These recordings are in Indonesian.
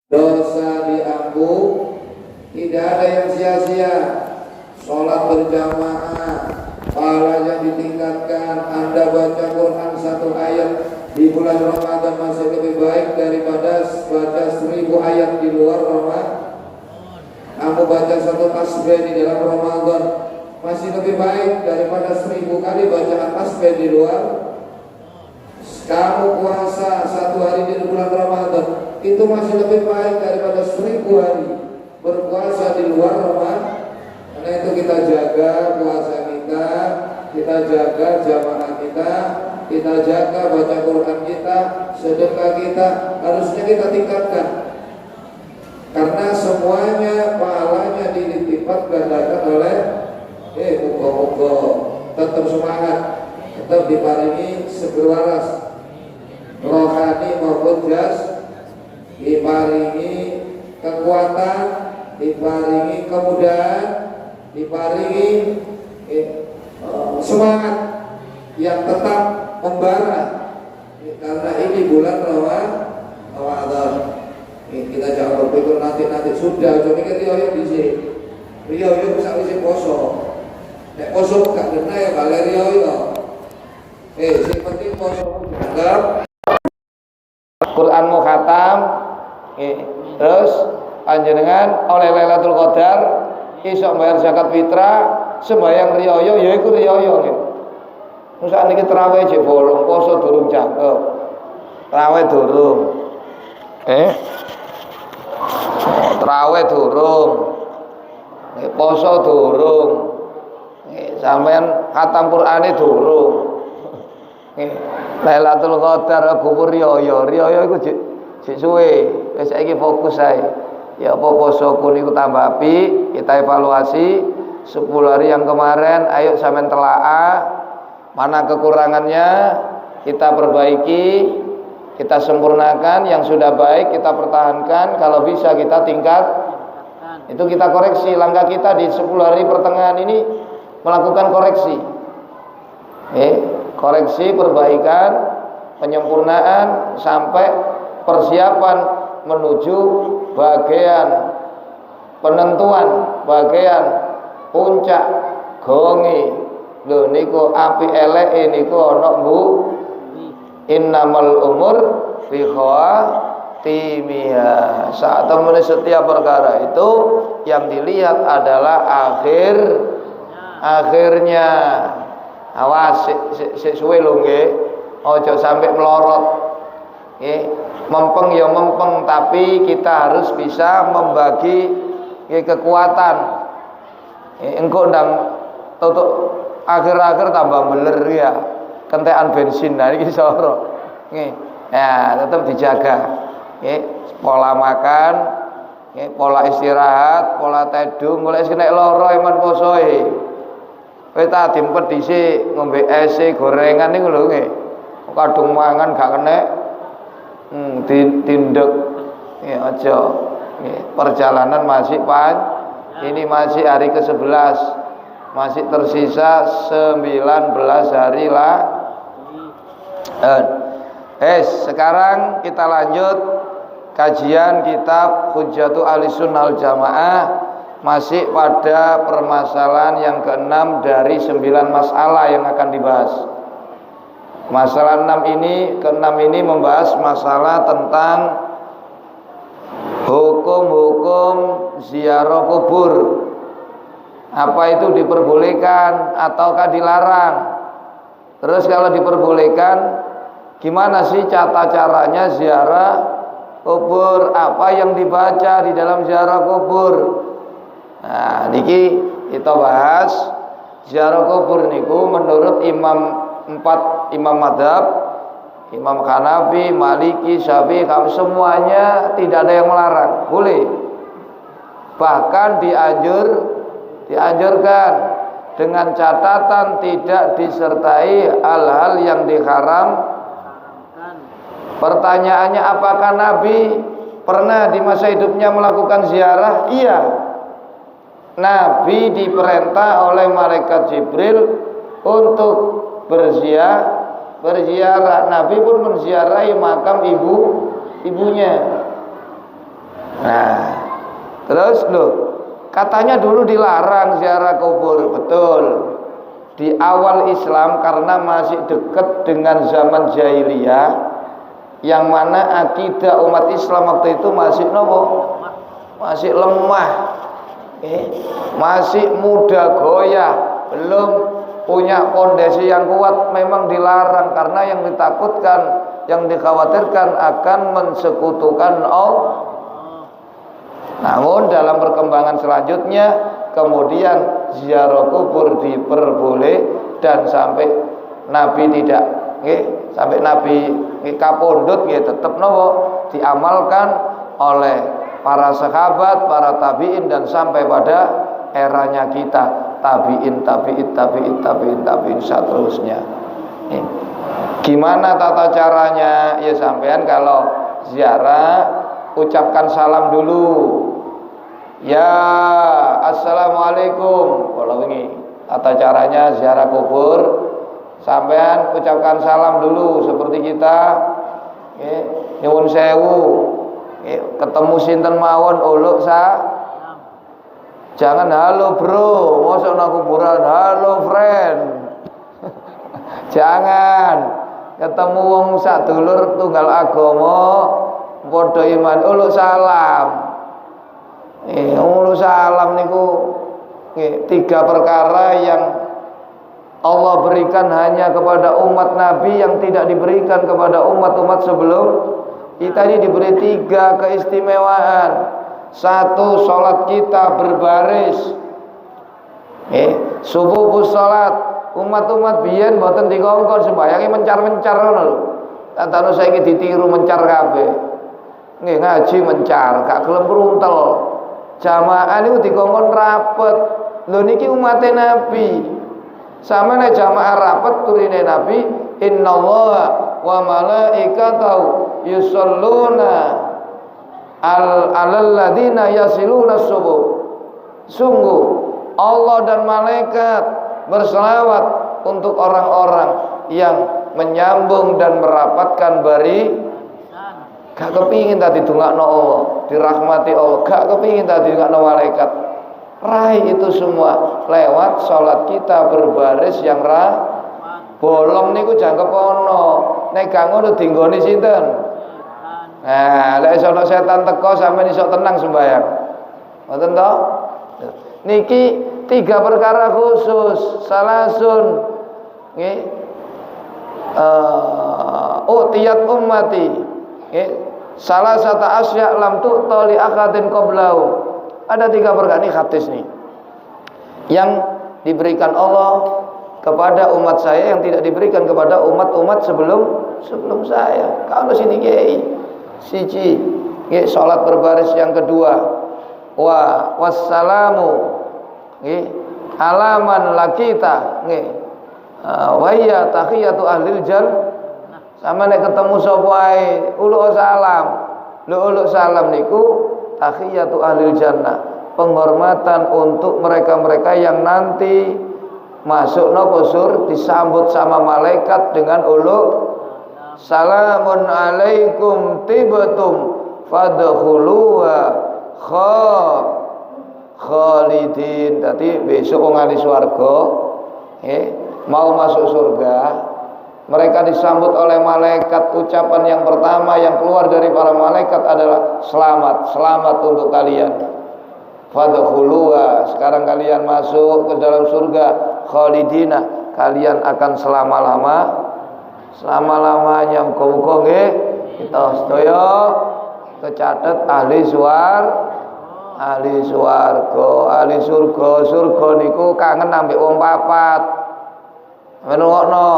dosa diampun, tidak ada yang sia-sia. Sholat berjamaah pahalanya ditingkatkan. Anda baca Quran 1 ayat di bulan Ramadan masih lebih baik daripada baca 1000 ayat di luar Ramadan. Kamu baca 1 tasbih di dalam Ramadan masih lebih baik daripada 1000 kali bacaan tasbih di luar. Kamu puasa 1 hari di bulan Ramadan itu masih lebih baik daripada 1000 hari berpuasa di luar Ramadan. Karena itu kita jaga puasa kita jaga jamaah kita jaga baca Quran kita, sedekah kita, harusnya kita tingkatkan. Karena semuanya pahalanya dilipat gandakan oleh moga-moga tetap semangat, tetap diparingi seger waras rohani maupun jas, diparingi kekuatan, diparingi kemudahan, diparingi semangat yang tetap membara. Karena ini bulan Ramadan. Kita jangan berpikir nanti sudah. Jadi kita riyo di sini. Riyo bisa isi poso. Nek poso gak kena ya balik riyo. Sing penting poso anggap Quran mau khatam. Terus panjenengan oleh Lailatul Qadar iso bayar zakat fitrah, sembahyang riyo ya iku riyo nggih. Terus niki tarawih jek bolong, poso durung cakep. Tarawih durung. Tarawih durung. Poso durung. Sampeyan khatam Qur'ane durung. Lailatul Qadar kubur riyo iku jek suwe. Wis saiki fokus ae. Ya apa posoku niku tambah apik, kita evaluasi 10 hari yang kemarin, ayo sampean telaah mana kekurangannya, kita perbaiki, kita sempurnakan, yang sudah baik kita pertahankan, kalau bisa kita itu kita koreksi. Langkah kita di 10 hari pertengahan ini melakukan koreksi. Koreksi, perbaikan, penyempurnaan sampai persiapan menuju bagian penentuan, bagian puncak gongi. Lho niku api elek niku ana Bu. Innamal umur fi khawatimia. Saat temune setiap perkara itu yang dilihat adalah akhirnya. Awas sik suwe lho nggih. Aja sampai melorot. Mempeng ya mempeng, tapi kita harus bisa membagi kekuatan. Engko ndang tutuk akhir-akhir tambah beler ya, kentekan bensin. Nah iki soro. Ya, tetap dijaga. Pola makan, pola istirahat, pola tidur, mulai kena lara iman posoe. Kowe tak dimpet dhisik ngombe es gorengan niku lho nggih. Kadung mangan gak kena tindek aja. Perjalanan masih ini masih hari ke-11, masih tersisa 19 hari lah. Sekarang kita lanjut kajian kitab Hujjatu Ahlussunnah wal Jamaah, masih pada permasalahan yang ke-6 dari 9 masalah yang akan dibahas. Masalah 6 ini, ke-6 ini membahas masalah tentang hukum-hukum ziarah kubur. Apa itu diperbolehkan ataukah dilarang? Terus kalau diperbolehkan, gimana sih tata caranya ziarah kubur? Apa yang dibaca di dalam ziarah kubur? Nah, niki kita bahas ziarah kubur niku menurut empat imam madhab, Imam Hanafi, Maliki, Syafi'i, semuanya tidak ada yang melarang, boleh. Bahkan dianjurkan dengan catatan tidak disertai hal-hal yang diharam. Pertanyaannya, apakah Nabi pernah di masa hidupnya melakukan ziarah? Iya. Nabi diperintah oleh malaikat Jibril untuk berziarah. Nabi pun menziarahi makam ibunya. Nah, terus loh, katanya dulu dilarang ziarah kubur, betul. Di awal Islam karena masih dekat dengan zaman jahiliyah, yang mana akidah umat Islam waktu itu masih masih lemah, masih mudah goyah, belum punya fondasi yang kuat. Memang dilarang karena yang ditakutkan, yang dikhawatirkan akan mensekutukan Allah. Namun dalam perkembangan selanjutnya kemudian ziarah kubur diperboleh, dan sampai Nabi tidak sampai Nabi kapundhut tetap diamalkan oleh para sahabat, para tabiin, dan sampai pada eranya kita tabiin seterusnya. Gimana tata caranya? Ya sampean kalau ziarah ucapkan salam dulu. Ya, assalamualaikum. Kalau ini tata caranya ziarah kubur, sampean ucapkan salam dulu seperti kita. Nyuwun sewu. Ketemu sinten mawon uluk jangan halo bro, mosok nang kuburan halo friend. Jangan. Ketemu wong sadulur tunggal agama padha iman uluk salam. Uluk salam niku tiga perkara yang Allah berikan hanya kepada umat Nabi, yang tidak diberikan kepada umat-umat sebelum kita. Ini diberi tiga keistimewaan. Satu, sholat kita berbaris. Subuh sholat. Umat-umat biyen mboten dikongkon sembayange mencar-mencar ngono lho. Tantano saiki ditiru mencar kabeh. Ngaji mencar, gak gelem kruntel. Jamaah niku dikongkon rapet. Lho niki umate Nabi. Sama nek jamaah rapet turine Nabi, innallaha wa malaikatahu yusholluna alal ladina yasiluna subuh. Sungguh Allah dan malaikat berselawat untuk orang-orang yang menyambung dan merapatkan bari. Gak kepingin tadi dongakno Allah, dirahmati Allah, gak kepingin tadi dongakno malaikat. Raih itu semua lewat sholat kita berbaris yang bolong niku jangkep ono. Nek gak ngono dinggoni sinten? Nah, lek ana setan teko sampeyan iso tenang sembayang. Ngoten to? Niki tiga perkara khusus. Salasun nggih. Utiyat ummati. Nggih. Salah satu asya lam tu'ta li akadin qablahu. Ada tiga perkara ini hadis nih yang diberikan Allah kepada umat saya yang tidak diberikan kepada umat-umat sebelum saya. Kalau sini kiai siji nggih salat berbaris, yang kedua wassalamu nggih alaman lakita nggih wa ya tahiyatu ahlil jannah. Sama nek ketemu sapa ae uluk salam. Uluk salam niku tahiyatu ahlil jannah, penghormatan untuk mereka-mereka yang nanti masuk sur, disambut sama malaikat dengan uluk salamun alaikum tibtum fadkhuluha khalidin. Tadi besok wong ahli swarga mau masuk surga, mereka disambut oleh malaikat. Ucapan yang pertama yang keluar dari para malaikat adalah selamat, selamat untuk kalian. Fadkhuluha, sekarang kalian masuk ke dalam surga. Khalidina, kalian akan selama-lamanya. Muga-muga nggih kita sedaya kecatet ahli swarga, ahli surga. Surga niku kangen ambek wong papat. Menungokno.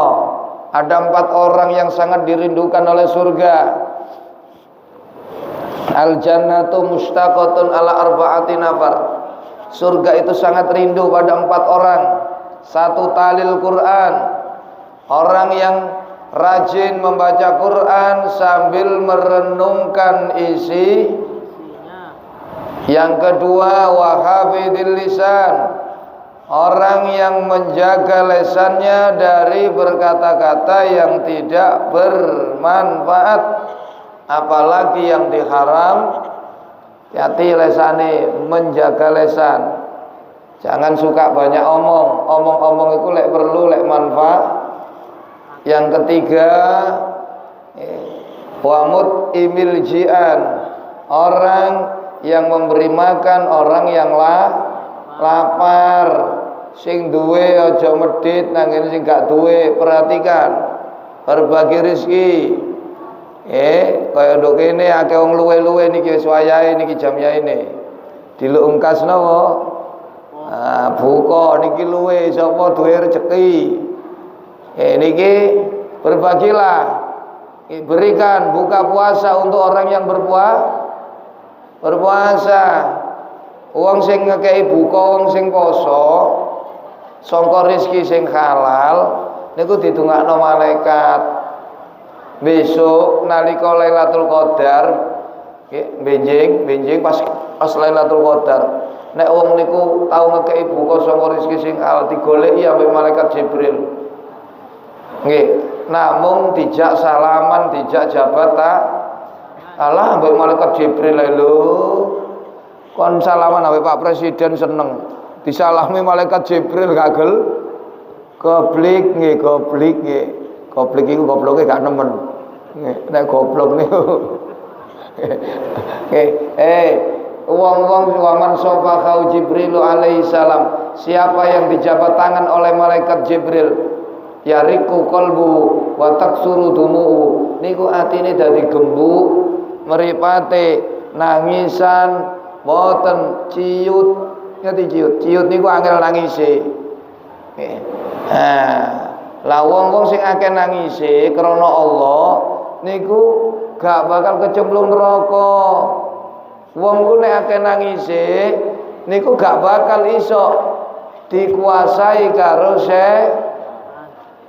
Ada 4 orang yang sangat dirindukan oleh surga. Al-jannatu mustaqatun ala arba'ati nafar. Surga itu sangat rindu pada 4 orang. Satu, talil Quran, orang yang rajin membaca Quran sambil merenungkan isi. Yang kedua, wahafidil lisan, orang yang menjaga lesannya dari berkata-kata yang tidak bermanfaat, apalagi yang diharam. Hati lesane, menjaga lesan. Jangan suka banyak omong. Omong-omong itu lek perlu, lek manfaat. Yang ketiga, wamut imil jian, orang yang memberi makan orang yang lapar. Sing duwe aja medit nanging sing gak duwe, perhatikan. Berbagi rezeki. Kaya nduk kene akeh wong luwe-luwe niki wis wayahe niki jam yaene. Diluk ungkas napa? Buka niki luwe sapa duwe rezeki. Niki berbagilah. Berikan buka puasa untuk orang yang berpuasa. Wong sing ngekeki buka, wong sing poso, sangka rezeki sing halal niku ditungakno malaikat. Besok nalika Lailatul Qadar benjing pas Lailatul Qadar nek wong niku tau ngekeki buka saka rezeki sing halal digoleki ambek malaikat Jibril. Nggih, namung dijak salaman, dijak jabat ta. Alah ambek malaikat Jibril lho. Kon salaman ambek Pak Presiden seneng. Disalami malaikat Jibril gagel. Goblik nggih, goblik nggih. Goblik iku gobloke gak nemen. Nek goblok niku. Wong-wong waman sofa Jibril alaihi salam. Siapa yang dijabat tangan oleh malaikat Jibril, yariku qalbu wa taksuru dumu'u. Niku atine dadi gembuk, mripate, nangisan, boten ciut. Ngerti ciut? Ciut niku angel nangise. Lah wong-wong sing akeh nangise krana Allah niku gak bakal kecemplung neraka. Wong ku nek akeh nangise niku gak bakal iso dikuasai karo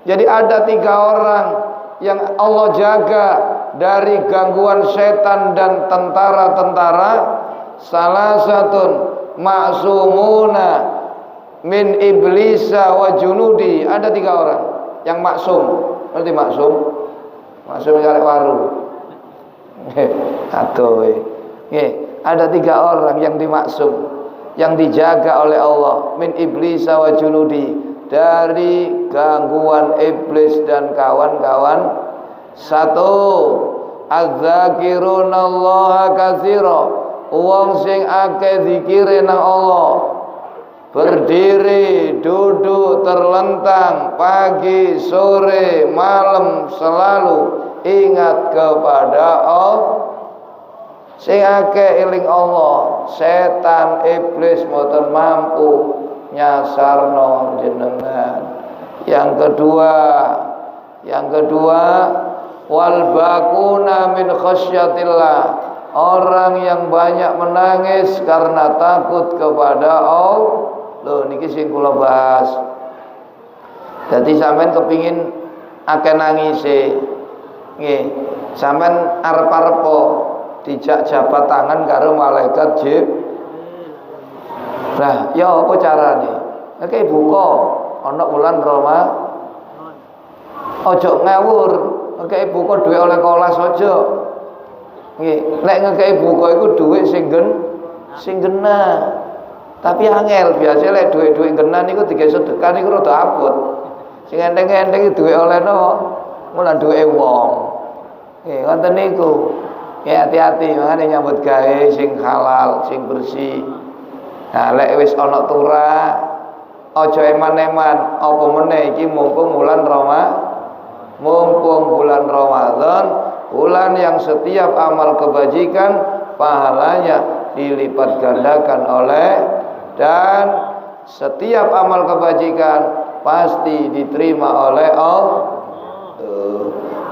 Jadi ada 3 orang yang Allah jaga dari gangguan setan dan tentara-tentara. Salah satu maksumuna min iblisa wa junudi. Ada 3 orang yang maksum. Ngerti maksum? Maksum karek warung. Aduh. Ada 3 orang yang dimaksum, yang dijaga oleh Allah min iblisa wa junudi, dari gangguan iblis dan kawan-kawan. 1, az-zakirunallaha katsira, wong sing akeh zikire nang Allah. Berdiri, duduk, terlentang, pagi, sore, malam selalu ingat kepada Allah. Sing akeh eling Allah, setan iblis mboten mampu nyasarno jenengan. Yang kedua, wal bakuna min khasyatillah, orang yang banyak menangis karena takut kepada Allah. Loh niki sing kula bahas. Dadi sampean kepingin akeh nangise. Nggih, sampean arep-arep dijak jabat tangan karo malaikat Jibril. Lah, ya apa carane? Nek buka ana wulan Ramadan. Ojo ngawur, nek buka dhuwit oleh kolas aja. Nggih, nek ngekeki buka iku dhuwit sing genah. Tapi angel biasa lek dhuwit-dhuwit genah niku digawe sedekah niku rada abot. Sing enteng-enteng dhuwit oleh napa? Mulan dhuwite wong. Nggih, ngoten niku. Ya hati-hati makane nyambut gawe sing halal, sing bersih. Nah, lek wis ana turah, aja eman-eman, apa meneh iki mumpung bulan Ramadan, bulan yang setiap amal kebajikan pahalanya dilipat gandakan oleh, dan setiap amal kebajikan pasti diterima oleh Allah.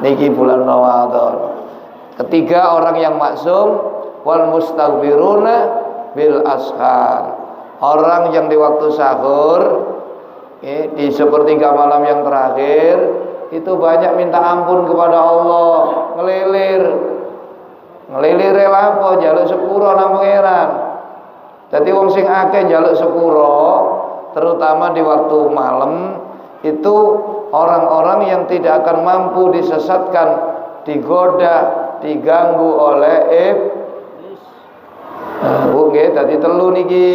Niki bulan Ramadan. Ketiga, orang yang maksum, wal mustaghfiruna bil ashar, orang yang di waktu sahur, di sepertiga malam yang terakhir itu banyak minta ampun kepada Allah, ngelilir apa njaluk sepuro nang pangeran. Dadi wong sing akeh njaluk sepuro, terutama di waktu malam, itu orang-orang yang tidak akan mampu disesatkan, digoda, diganggu oleh Bu nggih dadi telu niki.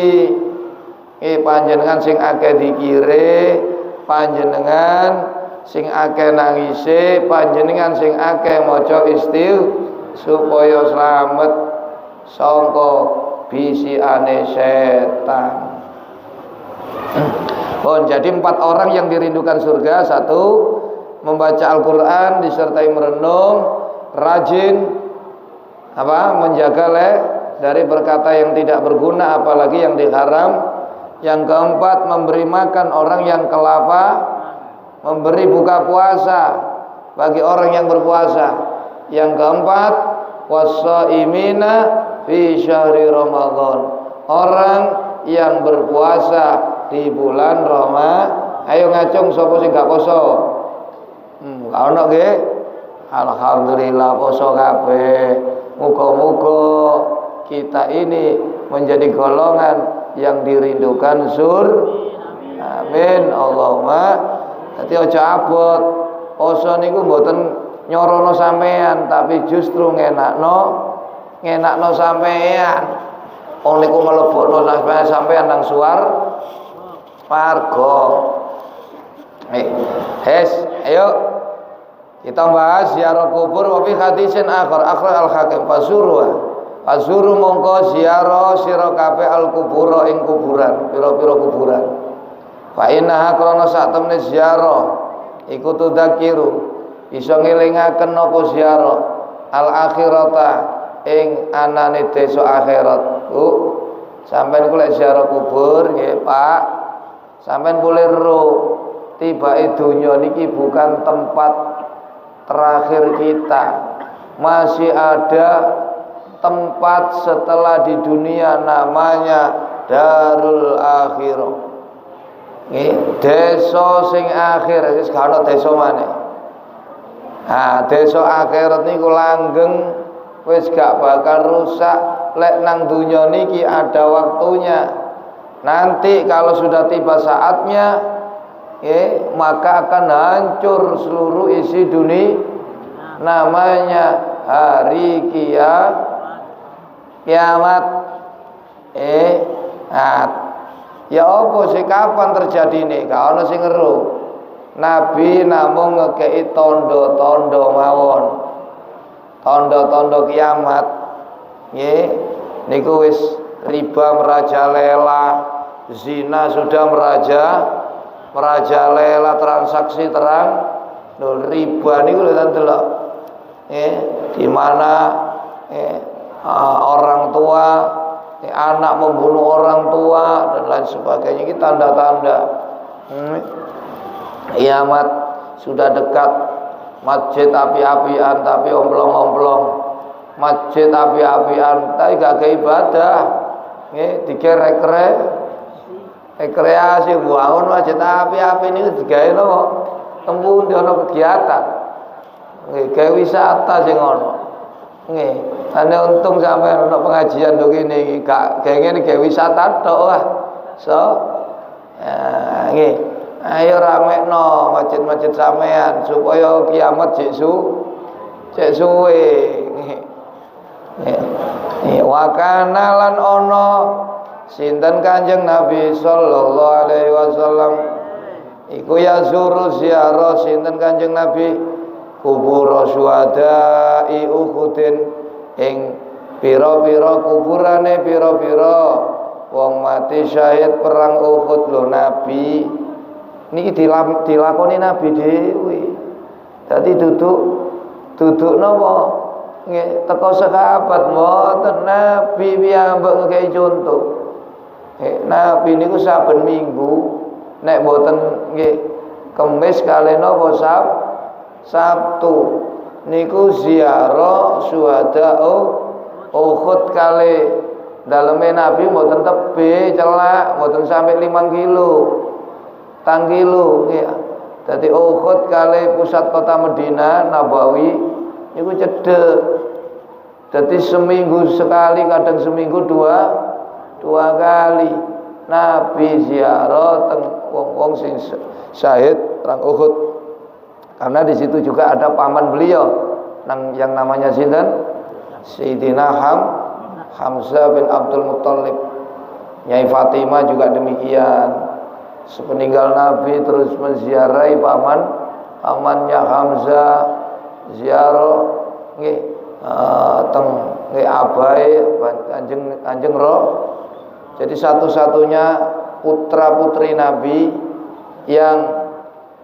Panjenengan sing akeh dikire, panjenengan sing akeh nangise, panjenengan sing akeh maca supaya slamet saka bisiane setan. Jadi 4 orang yang dirindukan surga. 1, membaca Al-Quran disertai merenung, rajin menjaga dari berkata yang tidak berguna apalagi yang diharam. Yang keempat, memberi makan orang yang kelapa, memberi buka puasa bagi orang yang berpuasa. Yang keempat, wassaimina fi syahri Ramadan, orang yang berpuasa di bulan Ramadan. Ayo ngacung sapa sing gak poso? Ono nggih? Alhamdulillah poso kabeh. Muga-muga kita ini menjadi golongan yang dirindukan amin Allahumma. Dadi aja abot poso niku mboten nyorono sampean, tapi justru ngenakno sampean. Wong niku mlebokno sampean nang warga. Ayo kita bahas ziarah kubur. Wa fi hadisin akhar al-Hakim Fazuru mongko ziarah sira kabeh al-kubura ing kuburan, pira-pira kuburan. Fa innaha krana sak temene ziarah iku tudzakiru bisa ngelingaken napa ziarah al-akhirata ing anane desa akhirat. Sampeyan ku lek ziarah kubur nggih Pak, sampeyan boleh roh tibake donya niki bukan tempat terakhir kita. Masih ada tempat setelah di dunia namanya Darul Akhirah. Desa sing akhir wis gak ono desa maneh. Desa akhirat niku langgeng wis gak bakal rusak. Lek nang dunya niki ada waktunya. Nanti kalau sudah tiba saatnya maka akan hancur seluruh isi dunia. Namanya hari kiamat. Ya apa sih kapan terjadi ini? Gak ono sing ngeru. Nabi namung ngekei tondo-tondo mawon. Tondo-tondo kiamat. Niku wis riba merajalela, zina sudah merajalela, transaksi terang. Riba niku lho delok. Di mana orang tua, anak membunuh orang tua dan lain sebagainya. Ini tanda-tanda kiamat sudah dekat. Masjid api-apian tapi omplong-omplong. Masjid api-apian tapi gak ke ibadah. Rekreasi bangun masjid api-api ini digawe napa? Tempundi ana kegiatan. Gawe wisata sing ono. Ane untung sampean ono pengajian tok kene iki gak ngene gawe wisata tok wah. Ayo ramekno masjid-masjid sampean supaya kiamat cek suwe. Wa kana lan ono sinten Kanjeng Nabi sallallahu alaihi wasallam iku yazuru ziarah sinten Kanjeng Nabi kubur syuhada'i Uhudin ing pira-pira kuburane pira-pira wong mati syahid perang Uhud lho. Nabi niki dilakoni Nabi dhewe. Dadi duduk napa nggih teko sahabat mboten. Nabi piyambak ngekei contoh. Nabi niku saben minggu nek mboten nggih Kamis kali napa Sabtu niku ziarah syuhada Uhud kali daleme Nabi mboten tebe celak, mboten sampai 5 kilo. Tang kilo nggih. Dadi Uhud kali pusat kota Madinah Nabawi niku cedhek. Dadi seminggu sekali, kadang seminggu dua kali Nabi ziarah teng wong-wong sing syahid perang Uhud. Karena di situ juga ada paman beliau yang namanya sinten? Sayyidina Hamzah bin Abdul Muttalib. Nyai Fatimah juga demikian. Sepeninggal Nabi terus menziarahi pamannya Hamzah, ziarah nggih teng nggih abai Kanjeng roh. Jadi satu-satunya putra-putri Nabi yang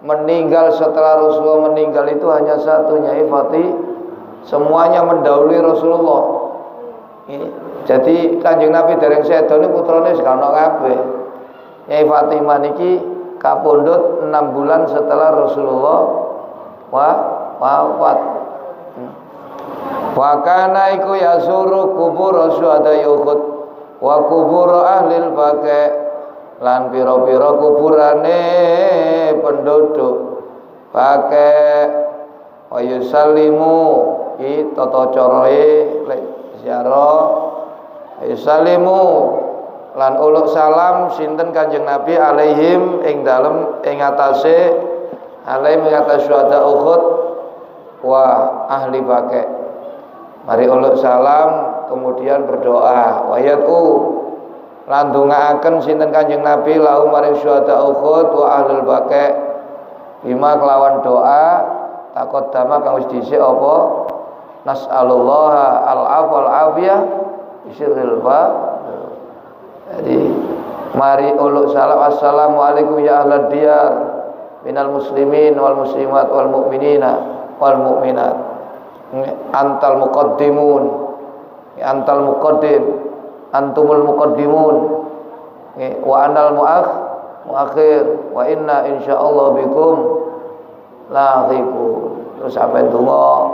meninggal setelah Rasulullah meninggal itu hanya satu, Nyai Fatimah. Semuanya mendahului Rasulullah. Jadi Kanjeng Nabi dereng sedo niku putrane sakana kabeh. Nyai Fatimah niki kapundhut 6 bulan setelah Rasulullah wafat. Wa kana iku yasuru kubur syuhada Uhud wa kubur ahlil baqi lan pira-pira kuburane penduduk baqi wa yusallimu iki tata carae ziarah yusallimu lan uluk salam sinten Kanjeng Nabi alaihim ing dalem ing atase alaihim ing atas syuhada Uhud wa ahli baqi. Mari uluk salam kemudian berdoa wayatu lan ndongaaken sinten Kanjeng Nabi lahum maring syuhada Uhud wa ahlul baqi bima kelawan doa taqaddama kang wis dhisik apa nas'alullah al-'afwa wal-'afiyah bisirril ba. Jadi mari uluk salam assalamualaikum ya ahlad diyar minal muslimin wal muslimat wal mu'minina wal mu'minat. Antal muqaddimun, antal muqaddim, antumul muqaddimun, wa anal muakhir, wa inna insyaallah bikum lahiqun. Terus sampai donga,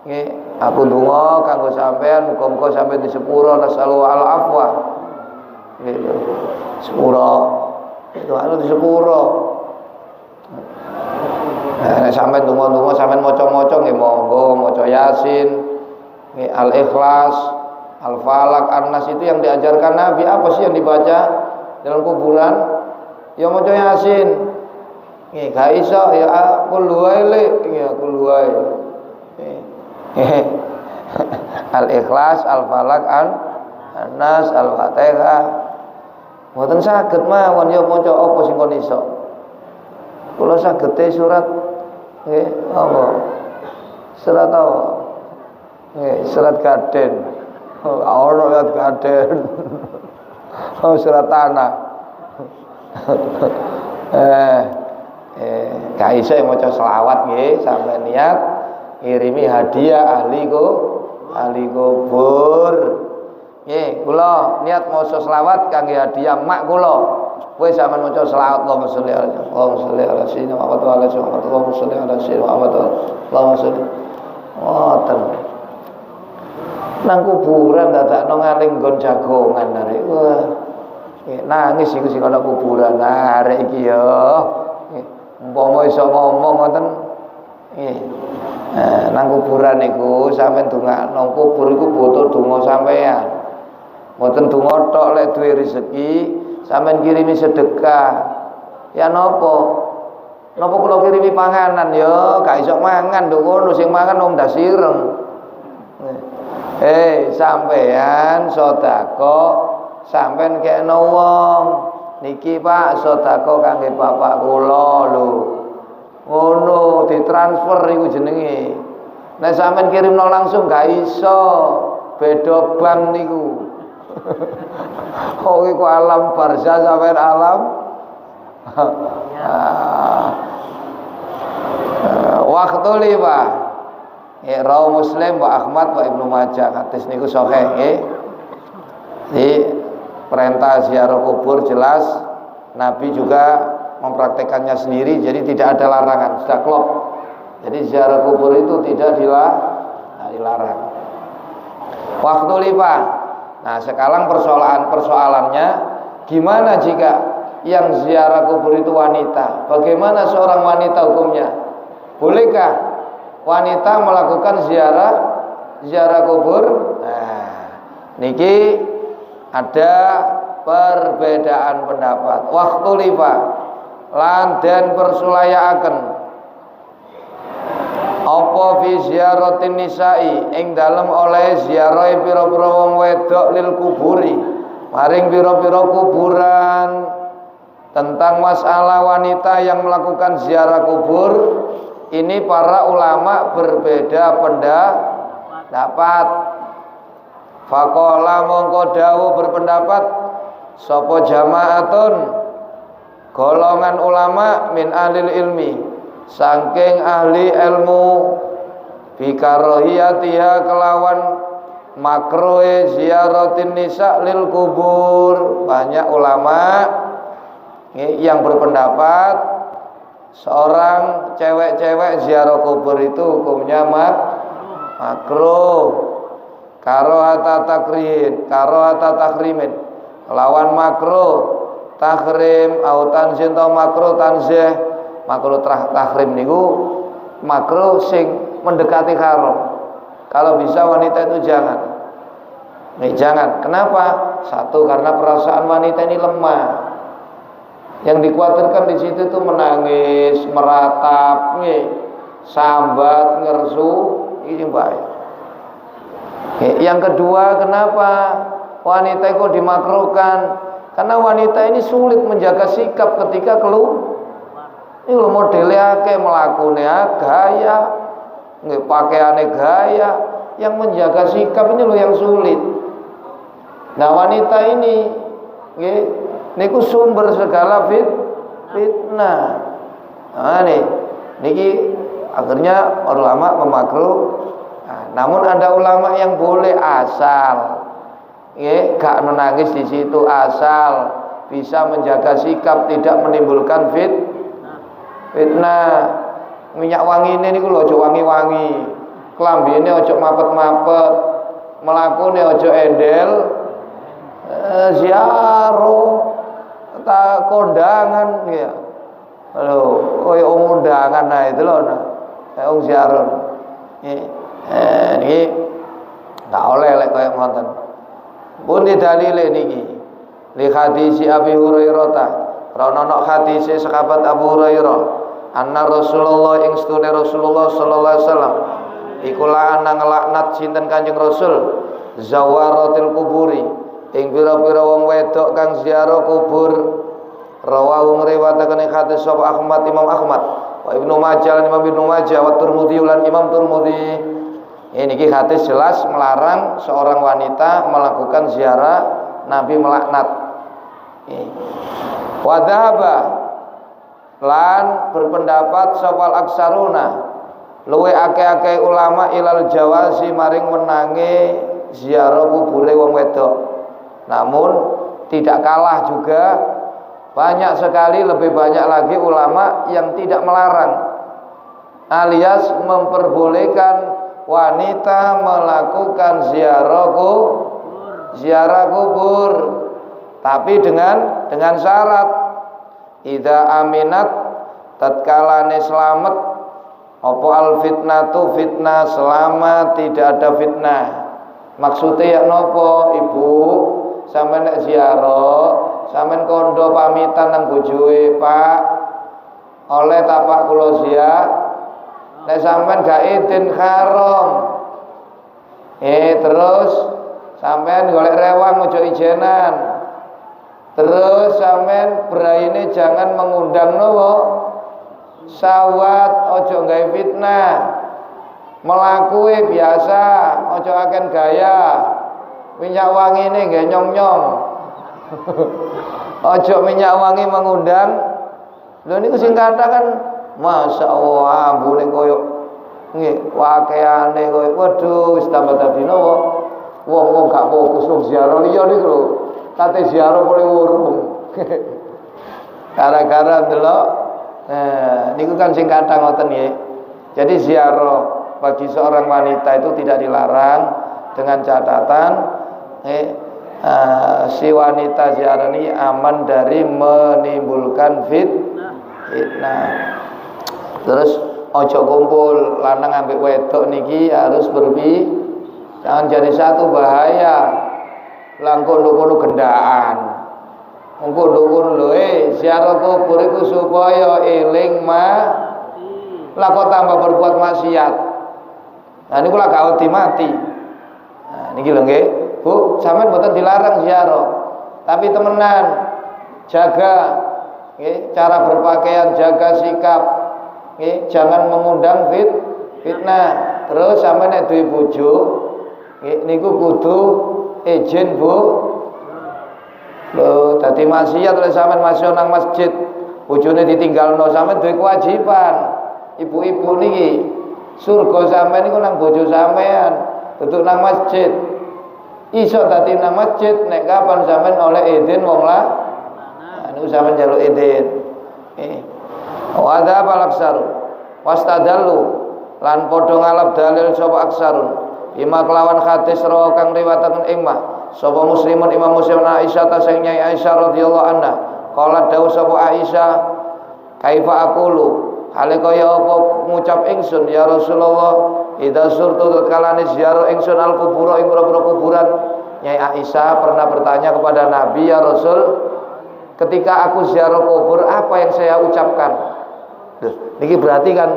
nggih, aku donga kanggo sampean muga-muga sampean di sepuro nasallu al afwa. Gitu. Sepuro. Itu anu di sepuro. Nah, sampai donga-donga sampean maca-maca nggih monggo maca Yasin, nggih Al-Ikhlas, Al-Falaq, An-Nas itu yang diajarkan Nabi. Apa sih yang dibaca dalam kuburan? Ya maca Yasin. Nggih, gak iso ya kul wae ya kul wae. Al-Ikhlas, Al-Falaq, An-Nas, Al-Fatihah. Mboten saged mawon ya maca apa sing kon iso. Kula sagete surat nggih apa? Surat apa? Nggih, surat Gaden. Ora surat Gaden. Oh, surat tanah. Gak iso maca selawat nggih, sampai niat ngirimi hadiah ahli kubur. Nggih, kula niat maca selawat kangge hadiah mak kula. Kowe sampean maca selawat Allahumma sholli ala sayyidina Muhammad wa ala Allahumma sholli ala sayyidina Muhammad Allahumma sholli. Ngoten. Nang kuburan dadakno ngaling nggon jagongan arek. Wah. Nangis iku sing ana kuburan arek iki ya. Umpama iso ngomong ngoten. Nggih. Nang kuburan niku sampean ndongakno kubur iku butuh donga sampean. Mboten donga tok lek duwe rezeki sampean kirimi sedekah. Ya napa? Napa kula kirimi panganan ya, gak iso mangan nduk ngono sing mangan wong ndas ireng. Sampean sedekah, sampean kekno wong. Niki Pak, sedekah kangge bapak kula lho. Ngono ditransfer iku jenenge. Nek sampean kirimno langsung gak iso. Beda bank niku. Oh iku alam barzah sampean alam. Waktu liwa. Rawi Muslim wa Ahmad wa Ibnu Majah hadis niku sahih nggih. Di perintah ziarah kubur jelas Nabi juga mempraktekannya sendiri, jadi tidak ada larangan, sudah klop. Jadi ziarah kubur itu tidak dilarang. Waktu liwa. Nah, sekarang persoalannya gimana jika yang ziarah kubur itu wanita? Bagaimana seorang wanita hukumnya? Bolehkah wanita melakukan ziarah kubur? Nah, niki ada perbedaan pendapat. Waktu lifa lan den persulayaaken apa apa fi ziyaratin nisa'i ing dalem oleh ziarah pira-pira wong wedok lil kuburi maring pira-pira kuburan. Tentang masalah wanita yang melakukan ziarah kubur ini para ulama berbeda pendapat. Faqala mongko dawuh berpendapat sapa jamaatun golongan ulama min ahlil ilmi saking ahli ilmu bikarohiyatiha kelawan makruhe ziaratin nisa lil kubur. Banyak ulama yang berpendapat seorang cewek-cewek ziarah kubur itu hukumnya makruh. Karohata takrimin lawan makruh tahrim au tanzih atau makruh tanzih. Makruh tahrim niku makruh sing mendekati haram. Kalau bisa wanita itu jangan. Jangan. Kenapa? Satu, karena perasaan wanita ini lemah. Yang dikhawatirkan di situ itu menangis, meratap, sambat, ngersu, ini baik. Yang kedua, kenapa wanita itu dimakruhkan? Karena wanita ini sulit menjaga sikap ketika keluar. Ini lo modelnya kayak melakukannya gaya, pakaiannya gaya, yang menjaga sikap ini lo yang sulit. Nah wanita ini, niku sumber segala fitnah. Nah niki akhirnya ulama memakruh. Namun ada ulama yang boleh asal, gak menangis di situ, asal bisa menjaga sikap tidak menimbulkan fitnah. Minyak wangi ini lho ojo wangi-wangi, klambine ojo mapet-mapet, melakune ojo endel, ziarah, tak kondangan ya. Lho, koyo undangan nah itu lho, kayak ziarah. Niki gak oleh lek kaya ngoten. Pun dalile niki. Li hadis Abi Hurairah ta. Rono nok hadis sahabat Abu Hurairah. Anna Rasulullah ing stune Rasulullah sallallahu alaihi wasallam iku ana ngelaknat sinten Kanjeng Rasul zawaratil kuburi ing pira-pira wong wedok kang ziarah kubur. Rawahu ngriwayataken hadis sapa Ahmad Imam Ahmad wa Ibnu Majah Imam Ibnu Majah wa Tirmidzi lan Imam Tirmidzi. Ini hadis jelas melarang seorang wanita melakukan ziarah Nabi melaknat. Wa dhahaba lan berpendapat sawal aksaruna luwe akeh-akeh ulama ilal jawazi maring menangi ziarah kubure wong wedok. Namun tidak kalah juga banyak sekali, lebih banyak lagi ulama yang tidak melarang alias memperbolehkan wanita melakukan ziarah kubur, tapi dengan syarat idza aminat tatkalane selamat apa al fitnatu fitnah, selamat tidak ada fitnah. Maksudnya ya nopo ibu sampean nek ziarah sampean kondo pamitan nang bojoe Pak oleh tapak kula ziarah. Nek sampean gak izin haram. Terus sampean golek rewang ojo ijenan. Terus sampean braine jangan mengundang nopo sawat, ojo gawe fitnah. Melakue biasa, ojo aken gaya. Minyak wangi ini gak nyong-nyong. Ojo minyak wangi mengundang. Lho niku sing kata kan Masya Allah, ambune koyo wakeane koyo waduh wis tambah dadi napa wong gak fokus wong ziarah liya niku lho kate ziarah boleh urung gara-gara delok niku kan sing kathah ngoten nggih. Jadi ziarah bagi seorang wanita itu tidak dilarang dengan catatan si wanita ziarah ini aman dari menimbulkan fitnah. Terus ojo kumpul lanang ambek wedok niki harus jangan jadi satu, bahaya. Langkon-langkon gendaan. Engko lho ziarah kubur iku supaya eling lah kok tambah berbuat maksiat. Nah niku lak gak wedi mati. Nah niki lho nggih. Bu, sampean mboten dilarang ziarah. Tapi temenan jaga nggih cara berpakaian, jaga sikap. Nggih, jangan mengundang fitnah. Terus sampean nek duwe bojo nggih niku kudu izin, Bu. Lho, dadi maksiat lek sampean masih nang masjid, bojone ditinggalno, sampean duwe kewajiban. Ibu-ibu niki surga sampean niku nang bojo sampean, duduk nang masjid. Iso dadi nang masjid nek kapan sampean oleh izin wong lah. Nah, niku sampean njaluk izin. Wa adza balaksaru wastadallu lan padha ngalap dalil sapa aksarun ima kelawan hadis rawa kang riwayataken imam sapa muslimun imam muslim Aisyah ta sing nyai Aisyah radhiyallahu anha qala dawuh sapa Aisyah kaifa aqulu hale kaya apa ngucap ingsun ya Rasulullah idza surtu kalane ziarah ingsun al kubur ing boro kuburan. Nyai Aisyah pernah bertanya kepada Nabi, ya Rasul, ketika aku ziarah kubur apa yang saya ucapkan? Niki berarti kan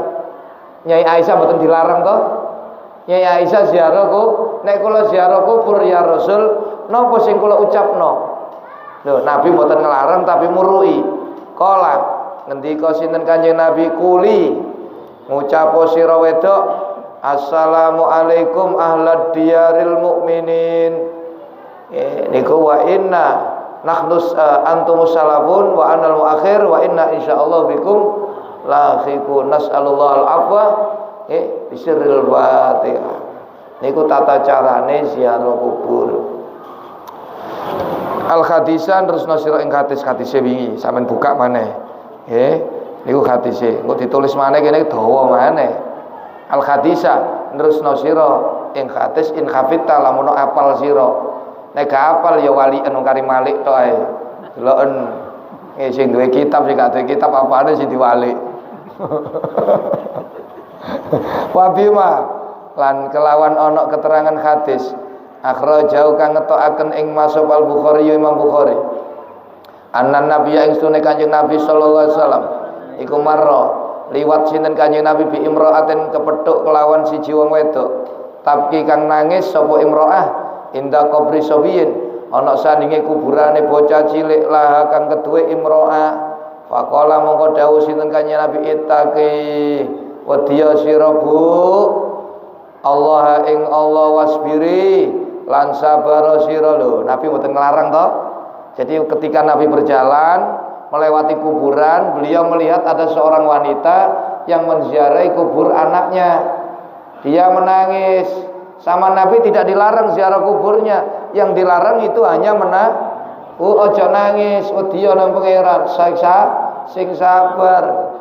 Nyai Aisyah mboten dilarang toh? Nyai Aisyah ziarah nek kula ziarah kubur ya Rasul, napa sing kula ucapno? Lho, Nabi mboten ngelarang tapi murui. Kala ngendika sinten Kanjeng Nabi kuli ngucapo sira wedok assalamu alaikum ahlad diyaril mukminin. Niku wa inna nakhdus antumus salafun wa anal muakhir wa inna insyaallah bikum lahiqun nas'alullah al-afwa bisirril Fatihah. Niku tata carane ziarah kubur. Al-hadisan terus nasira ing hadis-hadise wingi sampean buka maneh. Nggih, niku hadise. Engko ditulis maneh kene dawa maneh. Al-hadisa terus nasira ing hadis in khafita lamun apal sira. Nek gak apal ya walian wong kari malik tok ae. Deloken sing duwe kitab sing gak duwe kitab apane sing diwalik. Wabima lan kelawan ana keterangan hadis akhrajau kang ngetokaken ing masuk Al-Bukhari Imam Bukhari annan nabiy ing sunne Kanjeng Nabi sallallahu alaihi wasallam iku marra liwat sinten Kanjeng Nabi bi imra'atin kepethuk kelawan siji wong wedok tapi kang nangis sapa imra'ah inda qabri sabiyin ana sandinge kuburane bocah cilik lah kang keduwe imra'ah. Faqala mongko dawuh sinten Kanjeng Nabi ittaqi wedya sira Bu Allah ing Allah wasbiri lan sabar sira lho. Nabi mboten nglarang toh. Jadi ketika Nabi berjalan melewati kuburan, beliau melihat ada seorang wanita yang menziarahi kubur anaknya. Dia menangis. Sama Nabi tidak dilarang ziarah kuburnya. Yang dilarang itu hanya ojo nangis, wedya nang pangeran, sing sabar.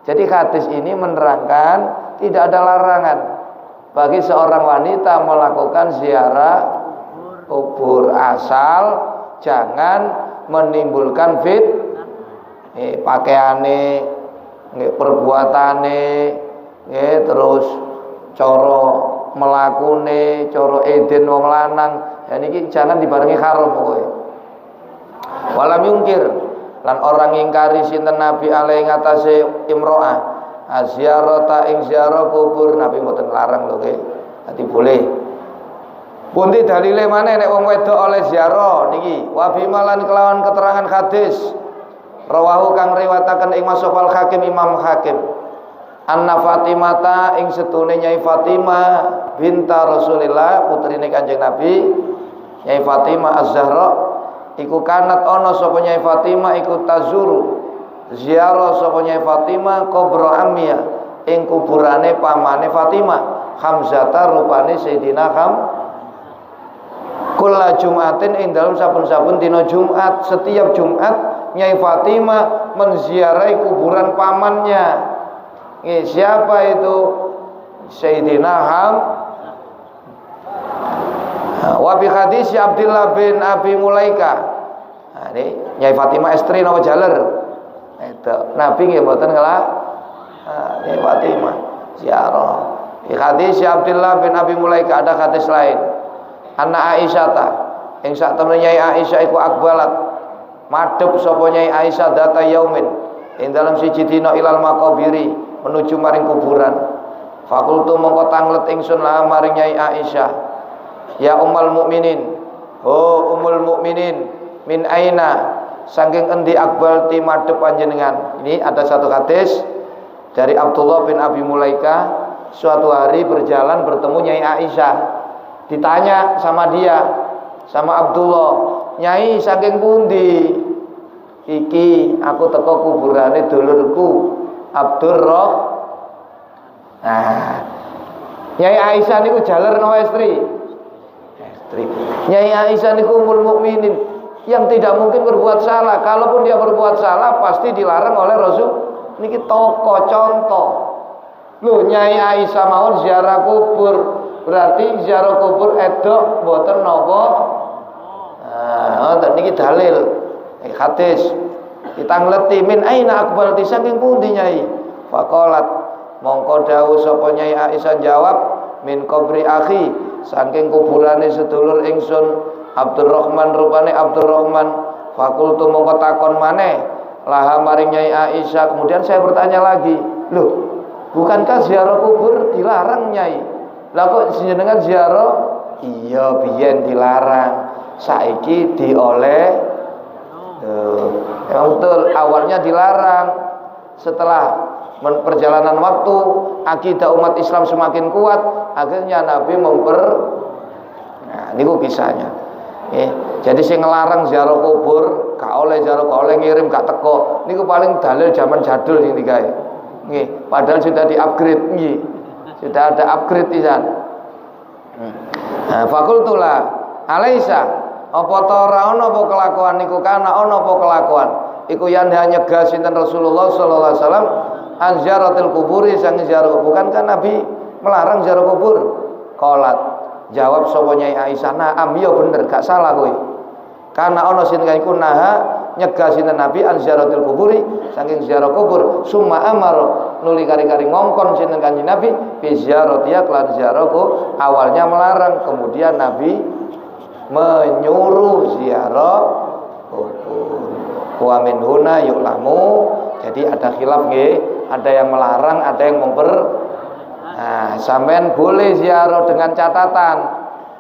Jadi hadis ini menerangkan tidak ada larangan bagi seorang wanita melakukan ziarah kubur asal jangan menimbulkan pakaiane, perbuatane, terus cara melakune, cara eden wong lanang. Dan ini jangan dibarengi haram pokoke. Walam yungkir lan orang ingkari sinten Nabi alaihi ngatasé imro'ah aziarata ing ziarah kubur. Nabi mboten larang lho nggih. Dadi boleh. Pundi dalile maneh nek wong wedok oleh ziarah niki? Wa bimalan kelawan keterangan hadis rawahu kang riwayataken ing Masofal Hakim Imam Hakim. Anna Fatimata ing setune Nyai Fatimah binta Rasulillah putrine Kanjeng Nabi Nyai Fatimah Az-Zahra iku kanat ana sapa Nyai Fatimah iku tazuru ziarah sapa Nyai Fatimah kubra ammiya ing kuburane pamane Fatimah Hamzata rupane Sayyidina Kula Jumatin ing dalam saben-saben dina Jumat. Setiap Jumat Nyai Fatimah menziarahi kuburan pamannya. Siapa itu? Sayyidina wa bi hadis Abdullah bin Abi Mulaika. Nah, ini Nyai Fatimah istri napa jaler? Itu Nabi nggih mboten ngelak. Nyai Fatimah ziarah. Di hadis Abdullah bin Abi Mulaika ada hadis lain. Anak Aisyah ta ing sak temene Nyai Aisyah iku akbalat madhep sapa Nyai Aisyah data yaumin ing dalam siji dina ilal maqabiri menuju maring kuburan. Fakultu mongko tanglet ingsun la maring Nyai Aisyah, ya ummul mukminin, oh ummul mukminin, min aina, saking endi akbal ti madhep panjenengan. Ini ada satu hadis dari Abdullah bin Abi Mulaika. Suatu hari berjalan bertemu Nyai Aisyah, ditanya sama dia, sama Abdullah, Nyai saking pundi? Iki aku teko kuburane dulurku Abdurrahman. Nah, Nyai Aisyah niku jaler no istri. Nyai Aisyah niku ummul mukminin yang tidak mungkin berbuat salah. Kalaupun dia berbuat salah pasti dilarang oleh Rasul. Niki toko contoh. Loh, Nyai Aisyah mawon ziarah kubur, berarti ziarah kubur edok mboten napa. Nah, niki dalil hadis. Kita ngleti min aina akbal ti saking pundi Nyai? Faqalat mongko dawuh sapa Nyai Aisyah jawab, min qabri akhi, saking kuburane sedulur ingsun Abdurrahman, rupane Abdurrahman. Fakultu mongko takon maneh laha maring Nyai Aisyah. Kemudian saya bertanya lagi, loh, bukankah ziarah kubur dilarang Nyai? Lah kok jenengan ziarah? Iya, biyen dilarang, saiki dioleh. Memang betul, awalnya dilarang. Setelah perjalanan waktu, akidah umat Islam semakin kuat, akhirnya Nabi nah, ini kisahnya. Jadi sing ngelarang ziarah kubur, gak oleh ziarah, gak oleh ngirim, gak teko. Niku paling dalil zaman jadul sing digawe. Nggih, padahal sudah di-upgrade nggih. Sudah ada upgrade pisan. Nah, fakultulah Alaisa, apa ta ora ana apa kelakuan niku kana ana apa kelakuan? Iku yang nyegah sinten Rasulullah sallallahu alaihi wasallam an ziaratil kuburi, sang ziarah. Bukankah Nabi melarang ziarah kubur? Qalat, jawab sapa Nyai Aisyah, na'am, ya bener, gak salah kowe. Karena ana sinten iku naha nyegah sinten Nabi an ziaratil kuburi, saking ziarah kubur. Summa amar, nuli kari-kari ngongkon sinten Kanjeng Nabi bi ziaratiya lan ziarahku. Awalnya melarang, kemudian Nabi menyuruh ziarah kubur. Wa min huna yu'lamu, jadi ada khilaf nggih, ada yang melarang, ada yang Nah, sampean boleh ziarah dengan catatan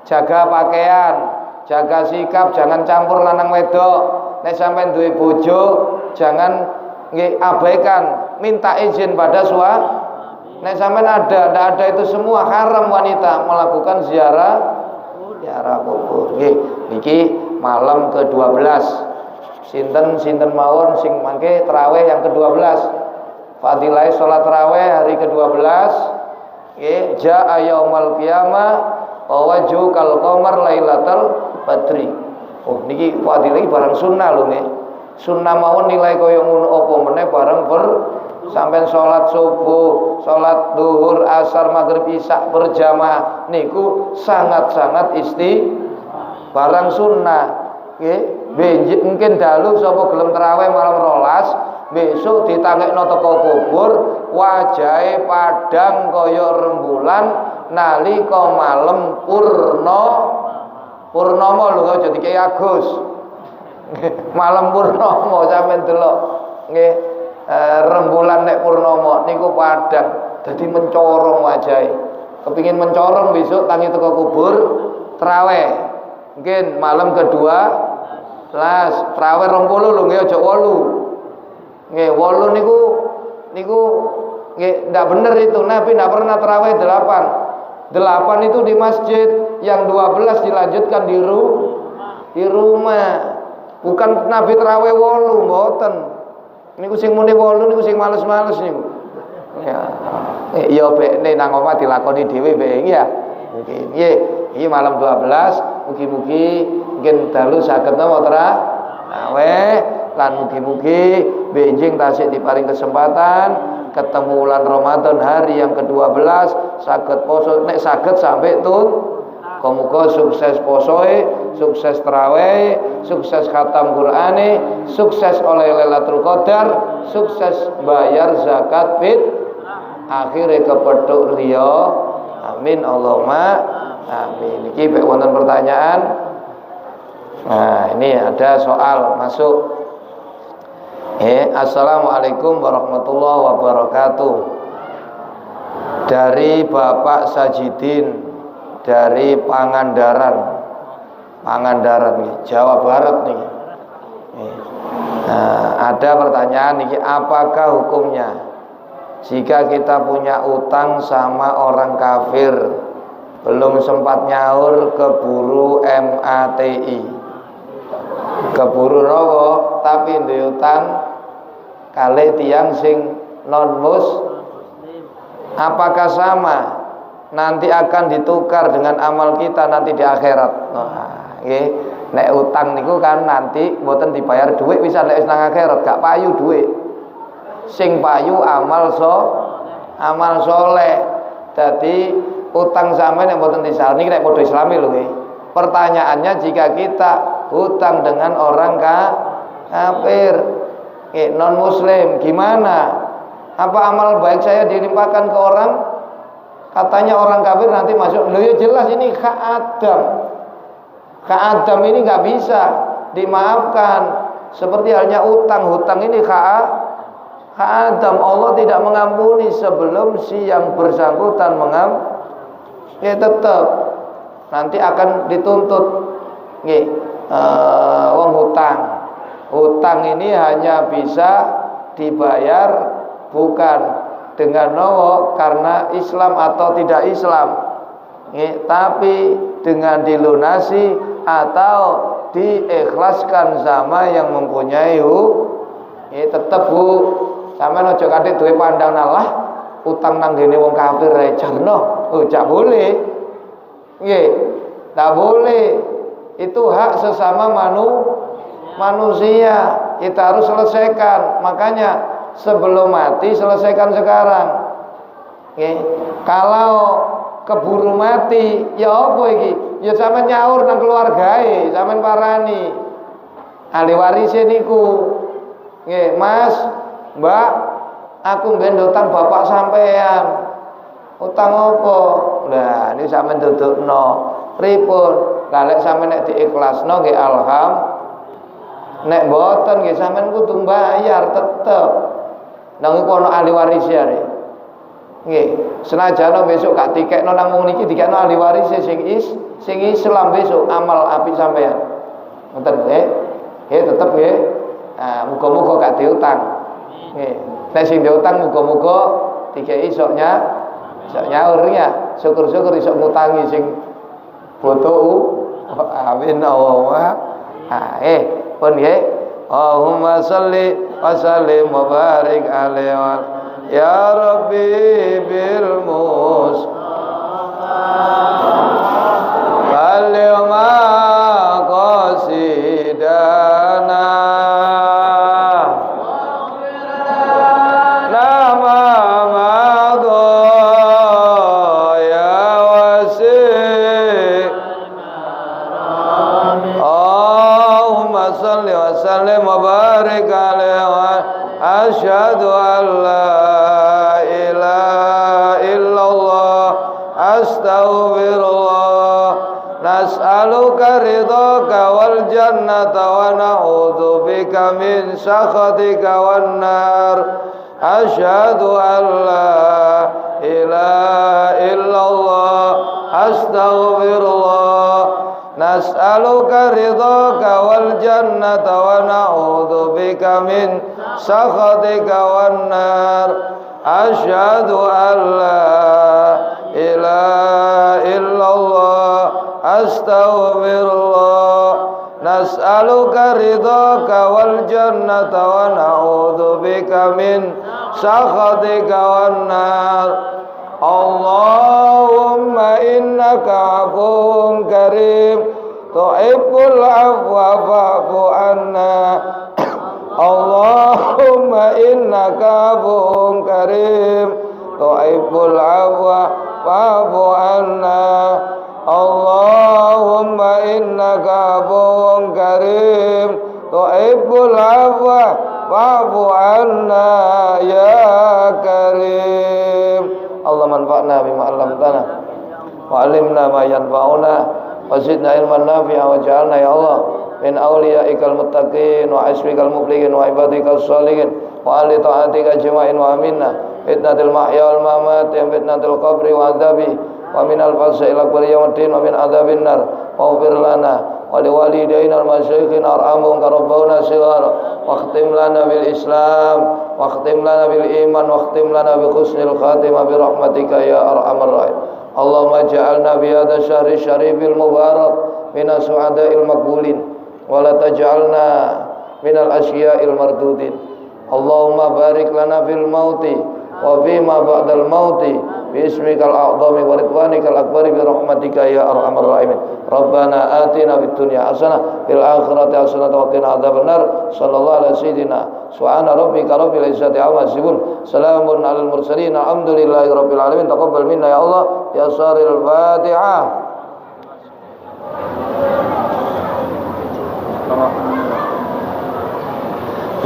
jaga pakaian, jaga sikap, jangan campur lanang wedok. Nek sampean duwe bojo, jangan nggih abaikan, minta izin pada suami. Nek sampean ndak ada itu semua, haram wanita melakukan ziarah kubur. Nggih, niki malam ke-12. Sinten mawon sing mangke tarawih yang ke-12. Fadilah salat tarawih hari ke-12. Nggih, jaa yaumul qiyamah wa wajhu kal qamar lailatal badri. Oh, niki fadilah barang sunnah lho nggih. Sunnah mawon nilai kaya ngono apa meneh bareng sampean salat subuh, salat zuhur, asar, maghrib, isya berjamaah niku sangat-sangat barang sunnah. Nggih. Benjik mungkin dalu sapa gelem tarawih malam 12, besok ditangekno teko kubur, wajahe padang kaya rembulan nalika malam purnama lho, aja dikei Agus. Malam purnama sampeyan delok nggih, rembulan nek purnama niku padang dadi mencorong wajahe. Kepingin mencorong besok tangi teko kubur tarawih. Mungkin malam kedua las tarawih 20 lho nggih, aja 8. Nggih, 8 niku nggih ndak bener itu. Nabi ndak pernah tarawih 8. 8 itu di masjid, yang 12 dilanjutkan di rumah. Bukan Nabi tarawih 8 mboten. Niku sing muni 8 niku sing males-males niku. Ya. Ya bekne nang omah dilakoni dhewe mbek ya. Mungkin iki malam 12, mugi-mugi mungkin dalu saged napa tarawih lan mugi-mugi benjing tasik diparing kesempatan ketemu bulan Ramadan hari yang ke-12 saged poso, nek saged sampai muga sukses posoe, sukses tarawih, sukses khatam Qur'ane, sukses oleh Lailatul Qadar, sukses bayar zakat akhire kepethuk riya. Amin Allahumma amin. Iki mek wonten pertanyaan. Nah, ini ada soal masuk. Assalamualaikum warahmatullahi wabarakatuh. dari Bapak Sajidin dari Pangandaran nih, Jawa Barat nih. Nah, ada pertanyaan nih, apakah hukumnya jika kita punya utang sama orang kafir belum sempat nyaur keburu MATI, keburu rowo tapi ndek utang kali tiang sing non apakah sama nanti akan ditukar dengan amal kita nanti di akhirat? Nggih, nek utang niku kan nanti mboten dibayar duit, bisa nek wis nang akhirat gak payu duit. Sing payu amal soleh. Dadi utang sampeyan nek mboten disaur niki nek padha Islami lho nggih. Pertanyaannya, jika kita hutang dengan orang kafir, non muslim, gimana? Apa amal baik saya dilimpahkan ke orang? Katanya orang kafir nanti masuk. Loh ya jelas ini hak Adam. Hak Adam ini nggak bisa dimaafkan. Seperti halnya hutang ini hak Adam. Allah tidak mengampuni sebelum si yang bersangkutan ya tetap nanti akan dituntut. Wong hutang ini hanya bisa dibayar bukan dengan nowo karena Islam atau tidak Islam, tapi dengan dilunasi atau diikhlaskan sama yang mempunyai tetep Bu, sampeyan aja kadhe duwe pandangan Allah utang nang ngene wong kafir ae jarno. Jak boleh. Nggih, tak boleh. Itu hak sesama manusia. Kita harus selesaikan. Makanya sebelum mati selesaikan sekarang. Kalau keburu mati ya apa iki? Ya sampean nyaur nang keluargae, sampean parani. Ahli waris niku. Nggih, Mas, Mbak, aku mben utang bapak sampean. Utang apa? Lah ini sampean dudukno. Pripun? Lah lek sampean nek diikhlasno nggih alhamdulillah. Nek mboten nggih sampean kudu bayar tetep. Nang iku ana ahli waris ya. Nggih, senajan besok gak dikekno nang wong niki dikekno ahli waris sing Islam besok amal apik sampean. Ngoten nggih. Nggih tetep nggih. Nah, muga-muga gak diutang. Nggih. Nek sing diutang muga-muga dikeki iso nyaur ya. Syukur-syukur iso ngutangi sing bodoh. Amin Allah. Pun nggih. Allahumma shalli wa sallim wa barik alaihi wa ya Rabbi bil Mustafa qasidana nama madha ya wasi. Allahumma shalli wa sallim wa barik alaihi wa asyhadu an la ilaha illallah astaghfirullah nas'aluka ridhaka wal jannata wa na'udzu bika min sakhatika wan nar asyhadu an la ilaha illallah astaghfirullah nas'aluka ridhaka wal jannata wa na'udzu bika min sakhatika wan nar asyhadu an la ilaha illallah astaghfirullah nas'aluka ridhaka wal jannata wa na'udzu bika min sakhatika wan nar. Allahumma innaka afuwwun karim tuhibbul afwa fa'fu anna. Allahumma innaka afuwwun karim tuhibbul afwa fa'fu anna. Allahumma innaka afuwwun karim tuhibbul afwa fa'fu anna ya karim. Allah manfa'na bima 'allamtana wa 'allimna ma yanfa'una wa zidna ilman nafi'a wa ja'alna ya Allah min awliyaikal muttaqin wa asfikal muflihin wa ibadikal sholihin wa ahli ta'atika ajma'in wa aminna fitnatil mahya wal mamat wa fitnatil qabri wa adzabi wa minal fasa'il akbar yaumid wa min adzabin nar waghfir lana wa liwalidayna wal masyayikhina arhamhum karabbuna shighara واختم لنا بالإسلام واختم لنا بالإيمان واختم لنا بحسن الخاتمة برحمتك يا أرحم الراحمين اللهم اجعلنا بهذا الشهر الشريف المبارك من السعداء المقبولين ولا تجعلنا من الأشقياء المردودين اللهم بارك لنا في الموت وفيما بعد الموت باسمك الأعظم ورضوانك الأكبر برحمتك يا أرحم الراحمين ربنا آتنا في الدنيا حسنة في الآخرة حسنة وقنا عذاب النار صلى الله على سيدنا سبحان ربك رب العزة عما يصفون سلام على المرسلين الحمد لله رب العالمين تقبل منا يا الله يا صار الفاتحة.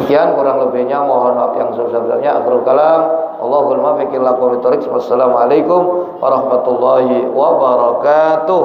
Demikian kurang lebihnya mohon maaf yang sebesar-besarnya. Akhirul kalam, Allahul muwaffiq ila aqwamit thoriq. Wassalamualaikum warahmatullahi wabarakatuh.